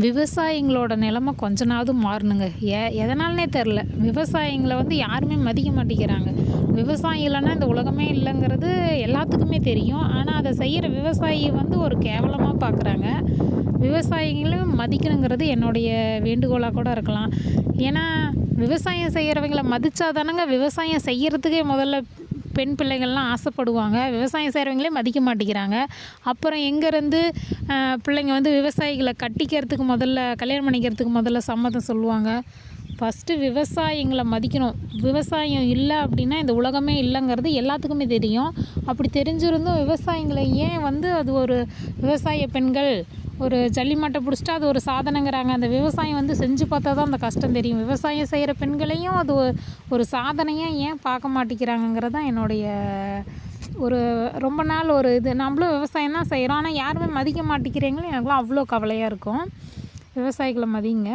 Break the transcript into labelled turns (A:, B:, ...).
A: விவசாயிங்களோட நிலைமை கொஞ்சனாவது மாறணுங்க. எதனாலனே தெரில. விவசாயிங்கள வந்து யாருமே மதிக்க மாட்டேங்கிறாங்க. விவசாயம் இல்லைன்னா இந்த உலகமே இல்லைங்கிறது எல்லாத்துக்குமே தெரியும். ஆனால் அதை செய்கிற விவசாயியை வந்து ஒரு கேவலமாக பார்க்குறாங்க. விவசாயிகளும் மதிக்கணுங்கிறது என்னுடைய வேண்டுகோளாக கூட இருக்கலாம். ஏன்னா விவசாயம் செய்கிறவங்கள மதித்தா தானங்க விவசாயம் செய்கிறதுக்கே முதல்ல பெண் பிள்ளைகள்லாம் ஆசைப்படுவாங்க. விவசாயம் செய்கிறவங்களே மதிக்க மாட்டேங்கிறாங்க. அப்புறம் எங்கேருந்து பிள்ளைங்க வந்து விவசாயிகளை கட்டிக்கிறதுக்கு முதல்ல கல்யாணம் பண்ணிக்கிறதுக்கு முதல்ல சம்மதம் சொல்லுவாங்க. ஃபஸ்ட்டு விவசாயிங்களை மதிக்கணும். விவசாயம் இல்லை அப்படின்னா இந்த உலகமே இல்லைங்கிறது எல்லாத்துக்குமே தெரியும். அப்படி தெரிஞ்சிருந்தும் விவசாயிங்களை ஏன் வந்து அது ஒரு விவசாய பெண்கள் ஒரு ஜல்லிமாட்டை பிடிச்சிட்டா அது ஒரு சாதனைங்கிறாங்க. அந்த விவசாயம் வந்து செஞ்சு பார்த்தா தான் அந்த கஷ்டம் தெரியும். விவசாயம் செய்கிற பெண்களையும் அது ஒரு சாதனையாக ஏன் பார்க்க மாட்டேங்கிறாங்கங்கிறது தான் என்னுடைய ஒரு ரொம்ப நாள் ஒரு இது. நம்மளும் விவசாயம் தான் செய்கிறோம், ஆனால் யாருமே மதிக்க மாட்டேங்கிறீங்களோ எனக்குலாம் அவ்வளோ கவலையாக இருக்கும். விவசாயிகளை மதிங்க.